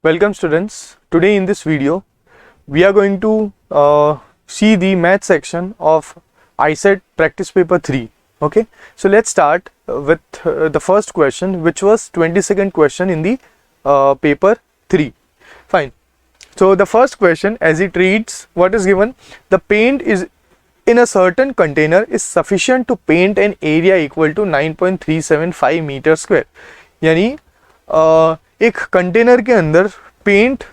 Welcome students. Today in this video we are going to see the math section of ICET practice paper 3. Okay, so let's start with the first question, which was 22nd question in the paper 3. Fine. So the first question, as it reads, what is given? The paint is in a certain container is sufficient to paint an area equal to 9.375 metre square. यानी एक container के अंदर paint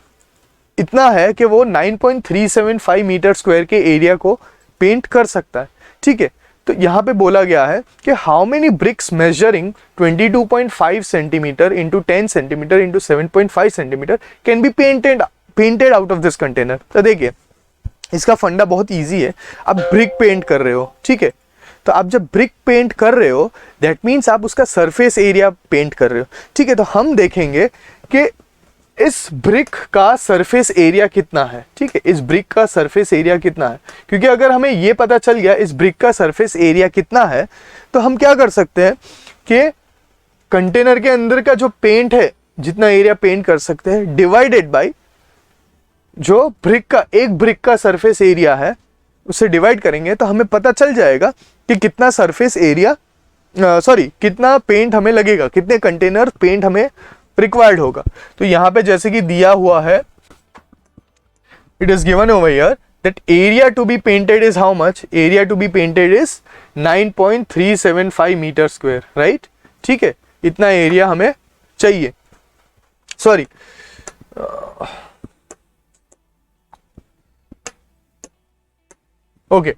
इतना है कि वो 9.375 metre square के area को पेंट कर सकता है. ठीक है, तो यहाँ पे बोला गया है कि how many bricks measuring 22.5 centimetre into 10 centimetre into 7.5 centimetre can be painted out of this container. तो देखिए, इसका फंडा बहुत इजी है. आप ब्रिक पेंट कर रहे हो, ठीक है, तो आप जब ब्रिक पेंट कर रहे हो दैट मीन्स आप उसका सरफेस एरिया पेंट कर रहे हो. ठीक है, तो हम देखेंगे कि इस ब्रिक का सरफेस एरिया कितना है. ठीक है, इस ब्रिक का सरफेस एरिया कितना है, क्योंकि अगर हमें ये पता चल गया इस ब्रिक का सरफेस एरिया कितना है तो हम क्या कर सकते हैं कि कंटेनर के अंदर का जो पेंट है, जितना एरिया पेंट कर सकते हैं, डिवाइडेड बाय जो एक ब्रिक का सरफेस एरिया है उससे डिवाइड करेंगे तो हमें पता चल जाएगा कि कितना सरफेस एरिया कितना पेंट हमें लगेगा, कितने कंटेनर पेंट हमें रिक्वायर्ड होगा. तो यहां पे जैसे कि दिया हुआ है, it is given over here that area to be painted is how much. Area to be painted is 9.375 metre square, right. ठीक है, इतना एरिया हमें चाहिए. सॉरी, ओके,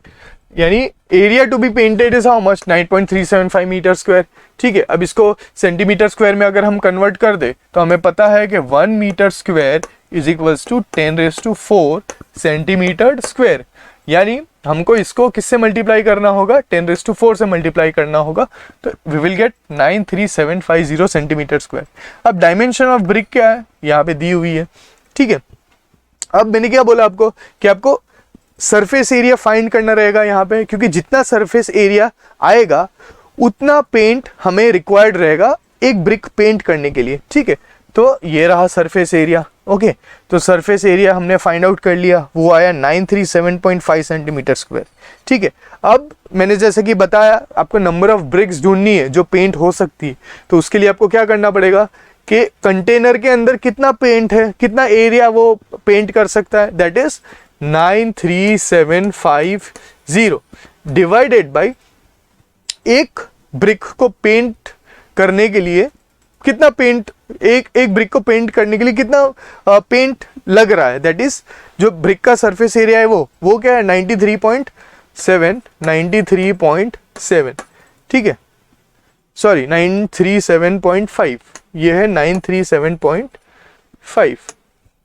यानी area to be painted is how much 9.375 metre square. ठीक है, अब इसको सेंटीमीटर स्क्वायर में अगर हम कन्वर्ट कर दे तो हमें पता है कि 1 metre square is equals to 10⁴ centimetre square. यानी हमको इसको किससे मल्टीप्लाई करना होगा? 10⁴ से मल्टीप्लाई करना होगा, तो we will get 93750 centimetre square. अब डायमेंशन ऑफ ब्रिक क्या है, यहाँ पे दी हुई है. ठीक है, अब मैंने क्या बोला आपको कि आपको सरफेस एरिया फाइंड करना रहेगा यहाँ पे, क्योंकि जितना सरफेस एरिया आएगा उतना पेंट हमें रिक्वायर्ड रहेगा एक ब्रिक पेंट करने के लिए. ठीक है, तो ये रहा सरफेस एरिया. ओके, तो सरफेस एरिया हमने फाइंड आउट कर लिया, वो आया 937.5 सेंटीमीटर स्क्वायर. ठीक है, अब मैंने जैसे कि बताया आपको नंबर ऑफ ब्रिक्स ढूंढनी है जो पेंट हो सकती है, तो उसके लिए आपको क्या करना पड़ेगा कि कंटेनर के अंदर कितना पेंट है, कितना एरिया वो पेंट कर सकता है, दैट इज 93750 डिवाइडेड बाय एक ब्रिक को पेंट करने के लिए कितना पेंट, एक ब्रिक को पेंट करने के लिए कितना पेंट लग रहा है, दैट इज जो ब्रिक का सरफेस एरिया है वो क्या है 93.7. ठीक है, सॉरी 937.5, ये है 937.5,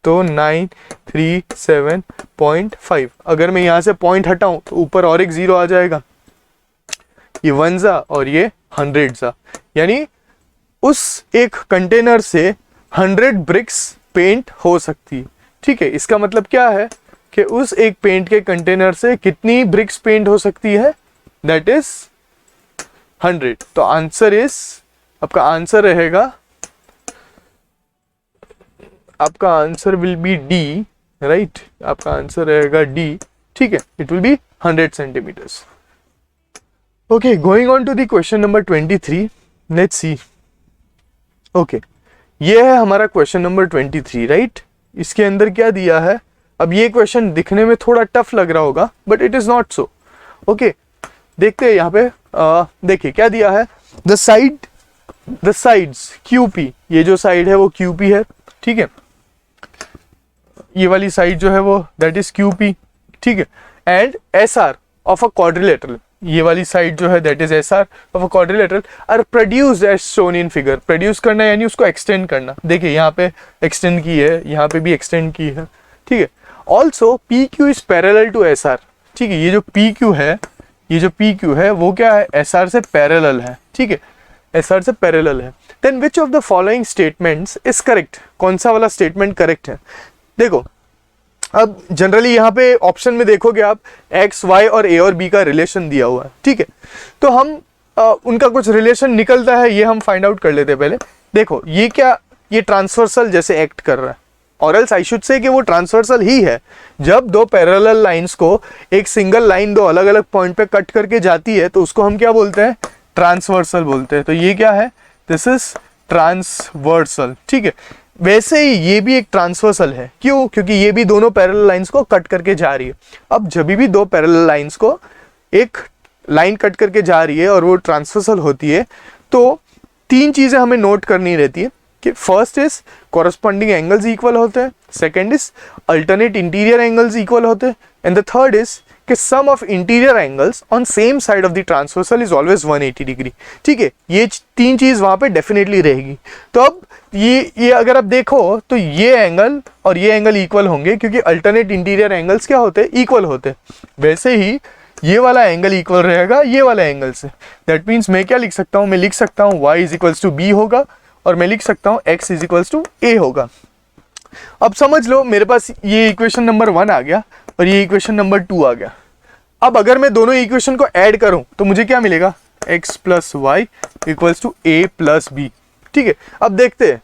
तो 937.5. अगर मैं यहां से पॉइंट हटाऊं तो ऊपर और एक जीरो आ जाएगा, ये 1 जा और ये 100 जा. यानी उस एक कंटेनर से 100 ब्रिक्स पेंट हो सकती है. ठीक है, इसका मतलब क्या है कि उस एक पेंट के कंटेनर से कितनी ब्रिक्स पेंट हो सकती है, दैट इज 100. तो आपका आंसर रहेगा, आपका answer will be D, right. आपका आंसर रहेगा डी. ठीक है, it will be 100 centimetres. Okay, going on to the question number 23. Let's see. Okay, ये है हमारा क्वेश्चन नंबर 23, राइट. इसके अंदर क्या दिया है? अब ये क्वेश्चन दिखने में थोड़ा टफ लग रहा होगा, but it is not so. Okay, देखते हैं यहाँ पे. देखिए क्या दिया है. द साइड्स QP, ये जो साइड है वो QP है. ठीक है, ये वाली साइड जो है वो दैट इज QP. ठीक है, and SR of a quadrilateral, ये वाली साइड जो है that is SR of a quadrilateral are produced as shown in figure. Produce करना यानी उसको एक्सटेंड करना. देखिए यहाँ पे एक्सटेंड की है, यहाँ पे भी एक्सटेंड की है. ठीक है, also PQ is parallel to SR. ठीक है, ये जो PQ है वो क्या है, SR से पैरेलल है. ठीक है, SR से पैरेलल है. Then which of the following statements is correct? कौन सा वाला स्टेटमेंट करेक्ट है? देखो, अब जनरली यहाँ पे ऑप्शन में देखोगे आप X, Y और A और B का रिलेशन दिया हुआ है. ठीक है, तो हम उनका कुछ रिलेशन निकलता है, ये हम फाइंड आउट कर लेते हैं पहले. देखो ये क्या, ये ट्रांसवर्सल जैसे एक्ट कर रहा है. और एल्स आई शुड से कि वो ट्रांसवर्सल ही है। जब दो पैरेलल लाइंस को एक सिंगल लाइन दो अलग अलग पॉइंट पे कट करके जाती है तो उसको हम क्या बोलते हैं, ट्रांसवर्सल बोलते हैं। तो ये क्या है, दिस इज ट्रांसवर्सल, ठीक है। वैसे ही ये भी एक ट्रांसवर्सल है, क्यों, क्योंकि ये भी दोनों पैरेलल लाइंस को कट करके जा रही है। अब जब भी दो पैरेलल लाइंस को एक लाइन कट करके जा रही है और वो ट्रांसवर्सल होती है तो तीन चीजें हमें नोट करनी रहती है कि first is corresponding angles equal होते हैं, second is alternate interior angles equal होते हैं, एंड द थर्ड इज कि sum of interior angles on same side of the transversal is always 180 degree, ठीक है। ये तीन चीज वहां पे डेफिनेटली रहेगी। तो अब ये अगर आप देखो तो ये एंगल और ये एंगल इक्वल होंगे क्योंकि अल्टरनेट इंटीरियर एंगल्स क्या होते हैं, इक्वल होते हैं। वैसे ही ये वाला एंगल इक्वल रहेगा ये वाला एंगल से। दैट मीन्स मैं क्या लिख सकता हूँ, मैं लिख सकता हूँ y is equals to b होगा और मैं लिख सकता हूँ x is equals to a होगा। अब समझ लो मेरे पास ये इक्वेशन नंबर 1 आ गया और ये इक्वेशन नंबर 2 आ गया। अब अगर मैं दोनों इक्वेशन को ऐड करूं तो मुझे क्या मिलेगा, x plus y equals to a plus b, ठीक है। अब देखते हैं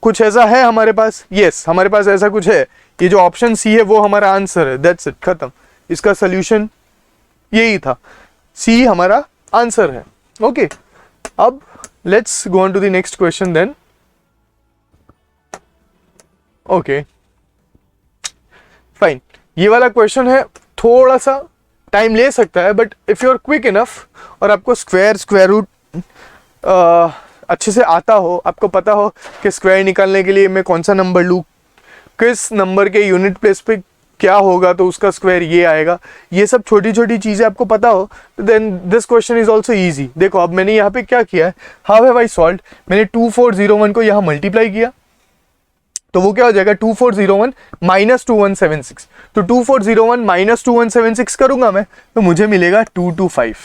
कुछ ऐसा है हमारे पास, यस हमारे पास ऐसा कुछ है। ये जो ऑप्शन सी है वो हमारा आंसर है, दैट्स इट, खत्म। इसका सोल्यूशन यही था, सी हमारा आंसर है। ओके, अब let's go on to the next question then. Okay fine, ये वाला क्वेश्चन है, थोड़ा सा टाइम ले सकता है but if you are quick enough और आपको स्क्वायर रूट अच्छे से आता हो, आपको पता हो कि स्क्वायर निकालने के लिए मैं कौन सा नंबर लूँ, किस नंबर के यूनिट प्लेस पे क्या होगा तो उसका स्क्वायर ये आएगा, ये सब छोटी छोटी चीज़ें आपको पता हो तो then this question is also easy. देखो अब मैंने यहाँ पे क्या किया है, हाउ हैव आई सॉल्व्ड, मैंने 2401 को यहाँ मल्टीप्लाई किया तो वो क्या हो जाएगा 2401 माइनस 2176। तो 2401 माइनस 2176 करूंगा मैं तो मुझे मिलेगा 225।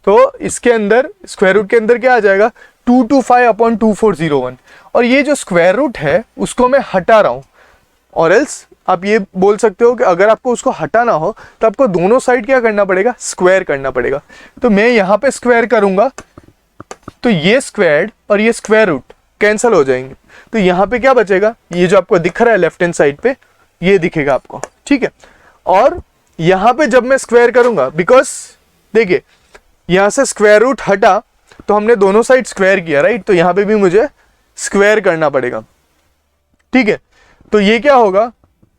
तो इसके अंदर स्क्वायर रूट के अंदर क्या आ जाएगा 225 अपॉन 2401, और ये जो स्क्वायर रूट है उसको मैं हटा रहा हूँ। और एल्स आप ये बोल सकते हो कि अगर आपको उसको हटाना हो तो आपको दोनों साइड क्या करना पड़ेगा, स्क्वायर करना पड़ेगा। तो मैं यहाँ पे स्क्वायर करूंगा तो ये स्क्वायर्ड और ये स्क्वायर रूट कैंसिल हो जाएंगे, तो यहाँ पे क्या बचेगा, ये जो आपको दिख रहा है लेफ्ट हैंड साइड पे ये दिखेगा आपको, ठीक है। और यहाँ पे जब मैं स्क्वायर करूंगा, बिकॉज देखिए यहाँ से स्क्वायर रूट हटा तो हमने दोनों साइड स्क्वायर किया राइट, तो यहाँ पे भी मुझे स्क्वायर करना पड़ेगा, ठीक है। तो ये क्या होगा,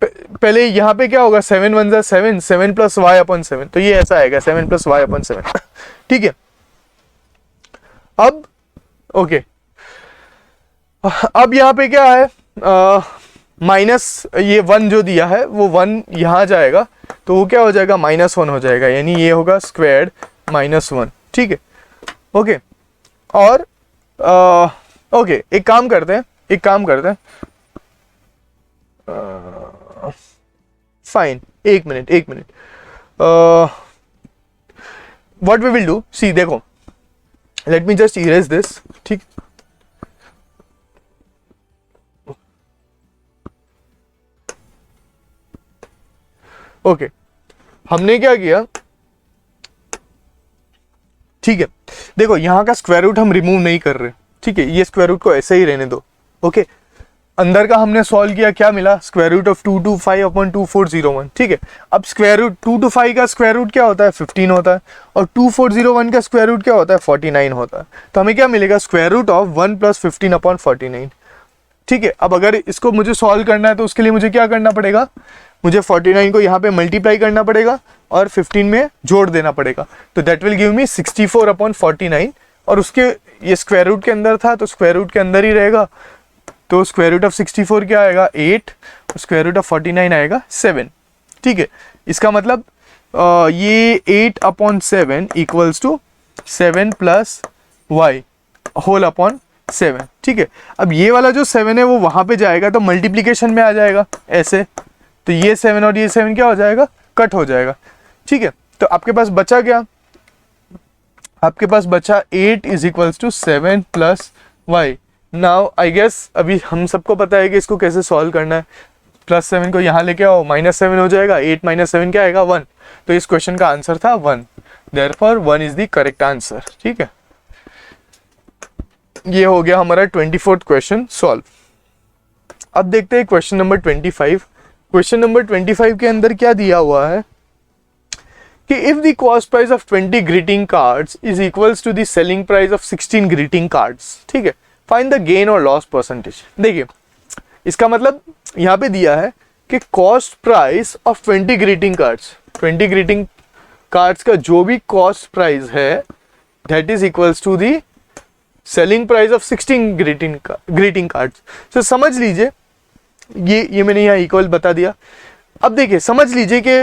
पहले यहाँ पे क्या होगा 7 1 7, 7 प्लस वाई अपॉन 7, तो ये ऐसा आएगा 7 प्लस वाई अपॉन 7, ठीक है। अब ओके, अब यहाँ पे क्या है माइनस ये 1 जो दिया है वो 1 यहाँ जाएगा तो वो क्या हो जाएगा -1 हो जाएगा, यानी ये होगा स्क्वायर्ड -1, ठीक है। ओके, और ओके एक काम करते हैं फाइन, एक minute what we will do, see देखो let me just erase this, ठीक। ओके हमने क्या किया, ठीक है, देखो यहां का स्क्वायर रूट हम रिमूव नहीं कर रहे, ठीक है, ये स्क्वायर रूट को ऐसे ही रहने दो। ओके, अंदर का हमने सॉल्व किया, क्या मिला, स्क्वायर रूट ऑफ 225 अपॉन 2401, ठीक है। अब स्क्वायर रूट 225 का स्क्वायर रूट क्या होता है 15 होता है और 2401 का स्क्वायर रूट क्या होता है 49 होता है, तो हमें क्या मिलेगा square root of 1 plus 15 upon 49, ठीक है। अब अगर इसको मुझे सॉल्व करना है तो उसके लिए मुझे क्या करना पड़ेगा, मुझे 49 को यहाँ पे मल्टीप्लाई करना पड़ेगा और 15 में जोड़ देना पड़ेगा, तो that will give me 64 upon 49, और उसके ये स्क्वायर रूट के अंदर था तो स्क्वायर रूट के अंदर ही रहेगा, तो स्क्वायर रूट ऑफ 64 क्या आएगा 8, स्क्वायर रूट ऑफ 49 आएगा 7, ठीक है। इसका मतलब ये 8 upon 7 equals to 7 plus y whole upon 7, ठीक है। अब ये वाला जो 7 है वो वहां पे जाएगा तो मल्टीप्लीकेशन में आ जाएगा ऐसे, तो ये 7 और ये 7 क्या हो जाएगा, कट हो जाएगा, ठीक है। तो आपके पास बचा क्या, आपके पास बचा 8 is equals to 7 plus y. Now I guess अभी हम सबको पता है कि इसको कैसे सॉल्व करना है, +7 को यहाँ लेके आओ -7 हो जाएगा, 8 - 7 क्या आएगा 1, तो इस क्वेश्चन का आंसर था 1, therefore 1 is the correct answer, ठीक है। ये हो गया हमारा 24th क्वेश्चन सॉल्व। अब देखते हैं क्वेश्चन नंबर 25। क्वेश्चन नंबर 25 के अंदर क्या दिया हुआ है कि if the cost price of 20 greeting cards is equals to the selling price of 16 greeting cards, ठीक है, फाइंड द गेन और लॉस परसेंटेज। देखिए इसका मतलब यहाँ पे दिया है कि cost price of 20 greeting cards, 20 greeting cards का जो भी कॉस्ट प्राइस है that is equals to the selling price of 16 greeting cards. तो समझ लीजिए ये मैंने यहाँ इक्वल बता दिया। अब देखिए समझ लीजिए कि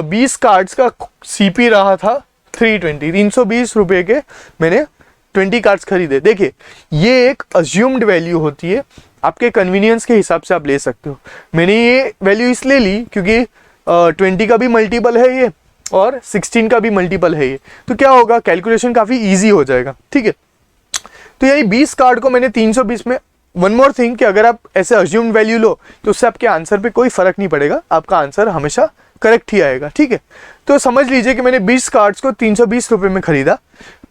20 कार्ड्स का सीपी रहा था 320 रुपए के, मैंने 20 कार्ड्स खरीदे। देखिए ये एक अज्यूम्ड वैल्यू होती है, आपके कन्वीनियंस के हिसाब से आप ले सकते हो। मैंने ये वैल्यू इसलिए ली क्योंकि 20 का भी मल्टीपल है ये और 16 का भी मल्टीपल है ये, तो क्या होगा कैलकुलेशन काफ़ी ईजी हो जाएगा, ठीक है। तो यही 20 कार्ड को मैंने 320 में, वन मोर थिंग कि अगर आप ऐसे अज्यूम्ड वैल्यू लो तो उससे आपके आंसर पे कोई फर्क नहीं पड़ेगा, आपका आंसर हमेशा करेक्ट ही आएगा, ठीक है। तो समझ लीजिए कि मैंने 20 कार्ड्स को 320 रुपये में खरीदा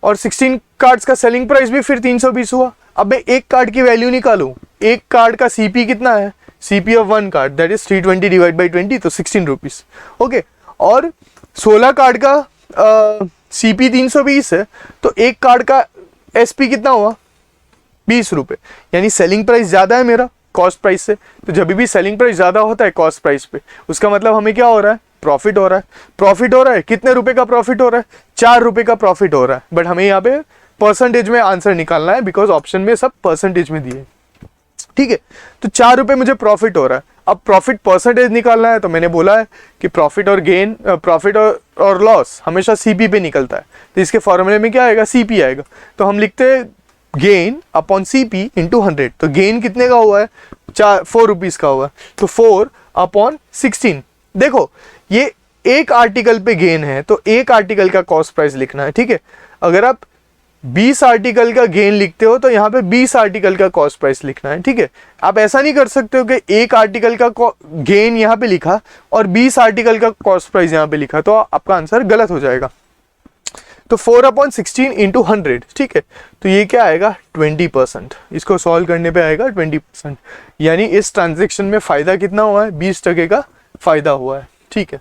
और 16 कार्ड्स का सेलिंग प्राइस भी फिर 320 हुआ। अब मैं एक कार्ड की वैल्यू निकालूं, एक कार्ड का सीपी कितना है, CP of one card that is 320 divide by 20, तो 16 रुपीज, ओके। और 16 कार्ड का सीपी 320 है, तो एक कार्ड का एसपी कितना हुआ 20 रुपये, यानी सेलिंग प्राइस ज़्यादा है मेरा कॉस्ट प्राइस से। तो जब भी सेलिंग प्राइस ज़्यादा होता है कॉस्ट प्राइस पे, उसका मतलब हमें क्या हो रहा है, प्रॉफिट हो रहा है। प्रॉफिट हो रहा है, कितने रुपए का प्रॉफिट हो रहा है, 4 रुपए का प्रॉफिट हो रहा है। बट हमें यहाँ पे परसेंटेज में आंसर निकालना है बिकॉज ऑप्शन में सब परसेंटेज में दिए, ठीक है। तो 4 रुपए मुझे प्रॉफिट हो रहा है। अब प्रॉफिट परसेंटेज निकालना है, तो मैंने बोला है कि प्रॉफिट और गेन, प्रॉफिट और लॉस हमेशा सीपी पे निकलता है। तो इसके फॉर्मूले में क्या आएगा, सीपी आएगा। तो हम लिखते हैं गेन अपॉन सीपी इंटू 100। तो गेन कितने का हुआ है, 4 रुपीज का हुआ है, तो 4 अपॉन 16। देखो ये एक आर्टिकल पे गेन है तो एक आर्टिकल का कॉस्ट प्राइस लिखना है, ठीक है। अगर आप 20 आर्टिकल का गेन लिखते हो तो यहाँ पे 20 आर्टिकल का कॉस्ट प्राइस लिखना है, ठीक है। आप ऐसा नहीं कर सकते हो कि एक आर्टिकल का गेन यहाँ पे लिखा और 20 आर्टिकल का कॉस्ट प्राइस यहाँ पे लिखा, तो आपका आंसर गलत हो जाएगा। तो 4 अपॉन 16 इंटू 100, ठीक है। तो ये क्या आएगा 20%, इसको सॉल्व करने पे आएगा 20%, यानी इस ट्रांजेक्शन में फायदा कितना हुआ है, 20% का फायदा हुआ है, ठीक है।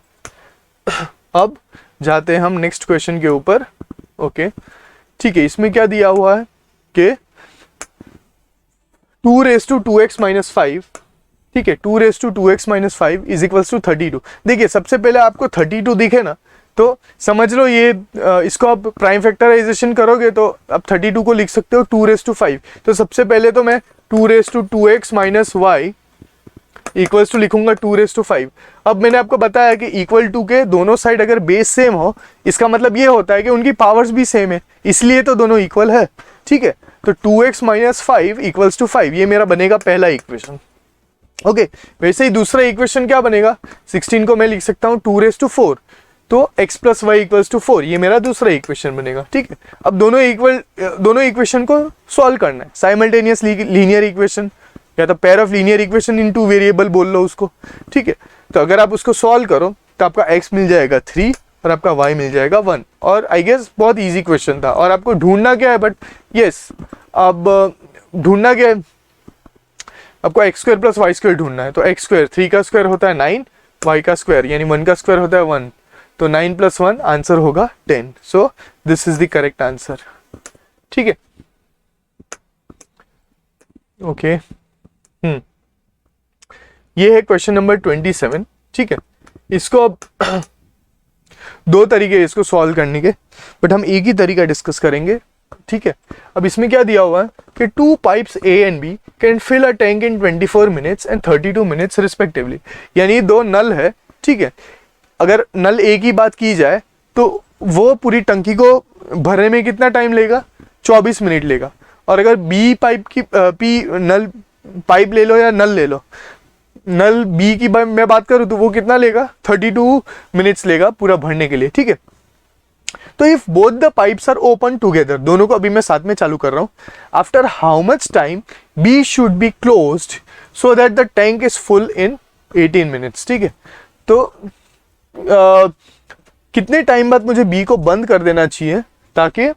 अब जाते हैं हम नेक्स्ट क्वेश्चन के ऊपर, ओके, ठीक है। इसमें क्या दिया हुआ है कि 2 raised to 2x minus 5, ठीक है, 2 raised to 2x minus 5 is equals to 32। देखिए सबसे पहले आपको 32 दिखे ना तो समझ लो ये इसको आप प्राइम फैक्टराइजेशन करोगे तो आप 32 को लिख सकते हो 2 raised to 5। तो सबसे पहले तो मैं 2 raised to 2x minus y equals to लिखूंगा 2 raised to 5। अब मैंने आपको बताया कि इक्वल टू के दोनों साइड अगर बेस सेम हो, इसका मतलब ये होता है कि उनकी पावर्स भी सेम है, इसलिए तो दोनों इक्वल है, ठीक है। तो 2x minus 5 इक्वल्स टू 5, ये मेरा बनेगा पहला इक्वेशन, ओके। वैसे ही दूसरा इक्वेशन क्या बनेगा, 16 को मैं लिख सकता हूँ 2 raised to 4, तो x plus y equals to 4, ये मेरा दूसरा इक्वेशन बनेगा, ठीक है। अब दोनों इक्वेशन को सॉल्व करना है, साइमल्टेनियस लीनियर इक्वेशन या तो pair of linear equation in 2 variable बोल लो उसको, ठीक है। तो अगर आप उसको सॉल्व करो तो आपका x मिल जाएगा 3 और आपका y मिल जाएगा 1। और आई गेस बहुत इजी क्वेश्चन था। और आपको ढूंढना क्या है, बट यस अब ढूंढना क्या है, आपको x square plus y square ढूंढना है। तो x स्क्वायर 3 का स्क्वायर होता है 9, y का स्क्वायर यानी 1 का स्क्वायर होता है 1, तो 9 प्लस 1 आंसर होगा 10। So this is the correct answer, ठीक है, ओके। ये है क्वेश्चन नंबर 27, ठीक है। इसको अब 2 तरीके इसको सॉल्व करने के, बट हम एक ही तरीका डिस्कस करेंगे, ठीक है। अब इसमें क्या दिया हुआ है कि 2 pipes A and B can fill a tank in 24 minutes and 32 minutes respectively, यानी 2 नल है, ठीक है। अगर नल A की बात की जाए तो वो पूरी टंकी को भरने में कितना टाइम लेगा, 24 मिनट लेगा। और अगर B पाइप की नल पाइप ले लो या नल ले लो, नल बी की मैं बात करूं तो वो कितना लेगा, 32 मिनट्स लेगा पूरा भरने के लिए, ठीक है। तो if both the pipes are open together, दोनों को अभी मैं साथ में चालू कर रहा हूं, after how much time B should be closed so that the tank is full in 18 minutes, ठीक है। तो कितने टाइम बाद मुझे बी को बंद कर देना चाहिए ताकि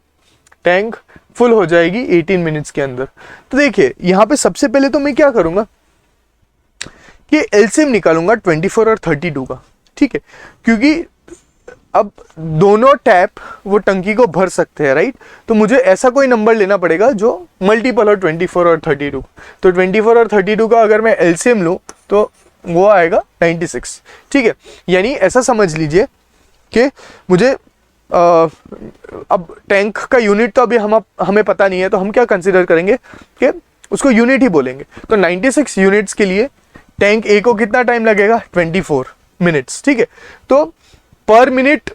टैंक फुल हो जाएगी 18 मिनट्स के अंदर। तो देखिए यहाँ पे सबसे पहले तो मैं क्या करूंगा, कि एलसीएम निकालूंगा 24 और 32 का, ठीक है, क्योंकि अब दोनों टैप वो टंकी को भर सकते हैं, राइट। तो मुझे ऐसा कोई नंबर लेना पड़ेगा जो मल्टीपल हो 24 और 32। तो 24 और 32 का अगर मैं एलसीएम लूँ तो वो आएगा 96, ठीक है। यानी ऐसा समझ लीजिए कि मुझे अब टैंक का यूनिट तो अभी हमें पता नहीं है, तो हम क्या कंसिडर करेंगे कि उसको यूनिट ही बोलेंगे। तो 96 यूनिट्स के लिए टैंक ए को कितना टाइम लगेगा, 24 मिनट्स, ठीक है। तो पर मिनट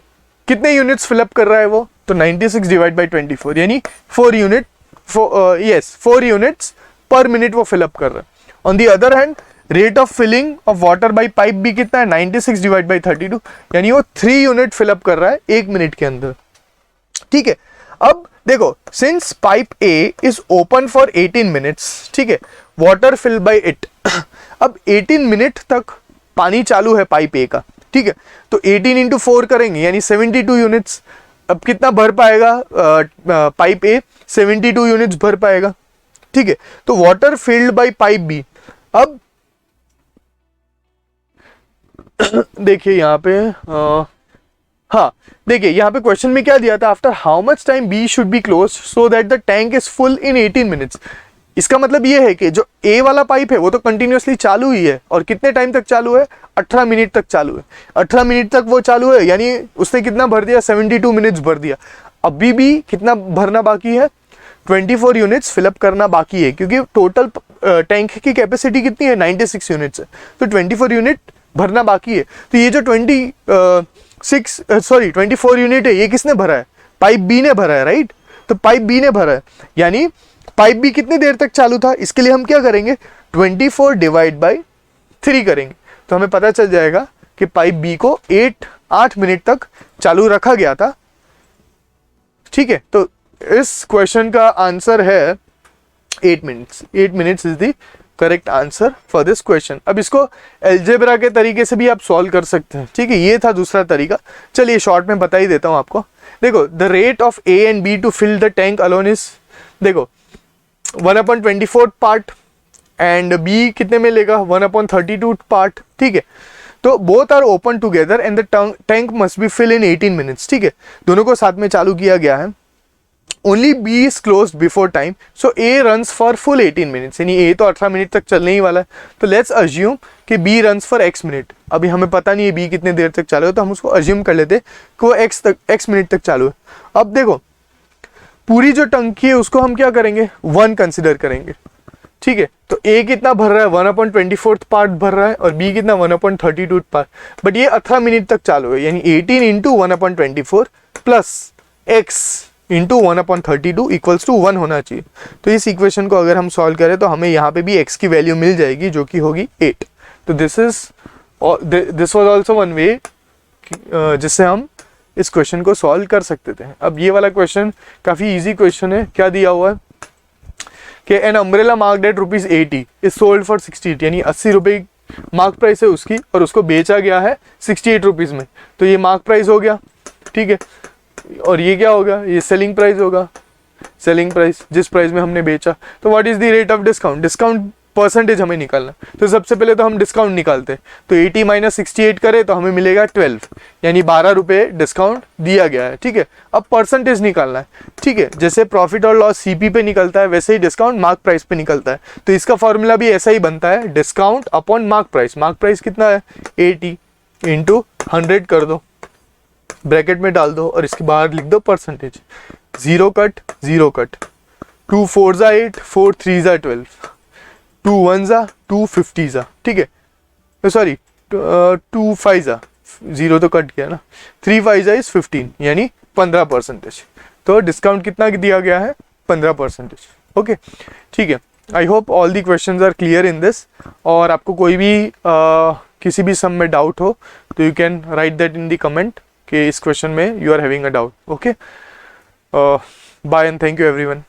कितने यूनिट्स फिलअप कर रहा है वो, तो 96 डिवाइड बाई 24 यानी 4 यूनिट्स पर मिनट वो फिलअप कर रहा है। On the other hand rate of filling of water by pipe भी कितना है, 96 डिवाइड बाई 32 यानी वो 3 यूनिट फिलअप कर रहा है 1 मिनट के अंदर, ठीक है। अब देखो, since pipe A is open for 18 minutes, ठीक है, वाटर फिल बाई इट। अब 18 मिनट तक पानी चालू है पाइप ए का, ठीक है। तो 18 इंटू 4 करेंगे यानी 72 यूनिट्स। अब कितना भर पाएगा पाइप ए, 72 यूनिट्स भर पाएगा, ठीक है। तो water filled by pipe B, अब देखिए यहाँ पे हाँ देखिए यहाँ पे क्वेश्चन में क्या दिया था, after how much time B should be close so that the tank is full in 18 minutes. इसका मतलब ये है कि जो ए वाला पाइप है वो तो कंटिन्यूअसली चालू ही है, और कितने टाइम तक चालू है, 18 मिनट तक चालू है। 18 मिनट तक वो चालू है यानी उसने कितना भर दिया, 72 मिनट्स भर दिया। अभी भी कितना भरना बाकी है, 24 यूनिट्स फिलअप करना बाकी है, क्योंकि टोटल टैंक की कैपेसिटी कितनी है, 96 यूनिट्स है, तो 24 यूनिट भरना बाकी है। तो ये जो 24 यूनिट है ये किसने भरा है, पाइप बी ने भरा है, राइट। तो पाइप बी ने भरा है यानी पाइप बी कितनी देर तक चालू था, इसके लिए हम क्या करेंगे, 24 डिवाइड बाई 3 करेंगे, तो हमें पता चल जाएगा कि पाइप बी को 8 मिनट तक चालू रखा गया था, ठीक है। तो इस क्वेश्चन का आंसर है 8 minutes. 8 minutes is the correct answer for this question. अब इसको एल्जेब्रा के तरीके से भी आप सॉल्व कर सकते हैं, ठीक है। ये था दूसरा तरीका, चलिए शॉर्ट में बता ही देता हूं आपको। देखो, the rate of A and B to fill the tank alone is, देखो 1/24 पार्ट एंड बी कितने में लेगा, 1/32 पार्ट, ठीक है। तो both are open together and the tank must be fill in 18 minutes, ठीक है। दोनों को साथ में चालू किया गया है। Only B is close before time, so A runs for full 18 minutes, यानी ए तो 18 मिनट तक चलने ही वाला है। तो लेट्स अज्यूम कि B runs for x minute. अभी हमें पता नहीं है बी कितने देर तक चालू है, तो हम उसको अज्यूम कर लेते कि वो x मिनट तक चालू है। अब देखो, पूरी जो टंकी है उसको हम क्या करेंगे, 1 कंसिडर करेंगे, ठीक है। तो ए कितना भर रहा है, 1/24 पार्ट भर रहा है, और बी कितना 1/32 पार्ट, बट ये 18 मिनट तक चालू है, यानी 18 into 1/24 plus x into 1/32 equals to 1 होना चाहिए। तो इस इक्वेशन को अगर हम सॉल्व करें तो हमें यहाँ पे भी x की वैल्यू मिल जाएगी जो कि होगी 8। तो this was also one way जिससे हम इस क्वेश्चन को सॉल्व कर सकते थे। अब ये वाला क्वेश्चन काफ़ी इजी क्वेश्चन है। क्या दिया हुआ है कि an umbrella marked at ₹80 is sold for 68, यानी 80 रुपये मार्क प्राइस है उसकी, और उसको बेचा गया है 68 रुपीज़ में। तो ये मार्क प्राइस हो गया, ठीक है। और ये क्या होगा, ये सेलिंग प्राइस होगा, सेलिंग प्राइस जिस प्राइस में हमने बेचा। तो what is the rate of discount, discount percentage हमें निकालना। तो सबसे पहले तो हम डिस्काउंट निकालते हैं, तो 80 - 68 करें तो हमें मिलेगा 12, यानी 12 रुपये डिस्काउंट दिया गया है, ठीक है। अब परसेंटेज निकालना है, ठीक है। जैसे प्रॉफिट और लॉस सीपी पे निकलता है वैसे ही डिस्काउंट मार्क प्राइस पे निकलता है। तो इसका फॉर्मूला भी ऐसा ही बनता है, discount upon mark price. Mark price कितना है, 80 इंटू 100 कर दो, ब्रैकेट में डाल दो, और इसके बाहर लिख दो परसेंटेज। 0 कट 0 कट, 2 4 8, 4 3 12, 2 1 2 50, ठीक है। सॉरी 2 5 0 तो कट गया ना, 3 5 इज 15, यानी 15%। तो डिस्काउंट कितना दिया गया है, 15%। ओके, ठीक है। I hope all the questions are clear in this. और आपको कोई भी किसी भी सम में डाउट हो तो you can write that in the comment कि इस क्वेश्चन में you are having a doubt. Okay, bye and thank you everyone.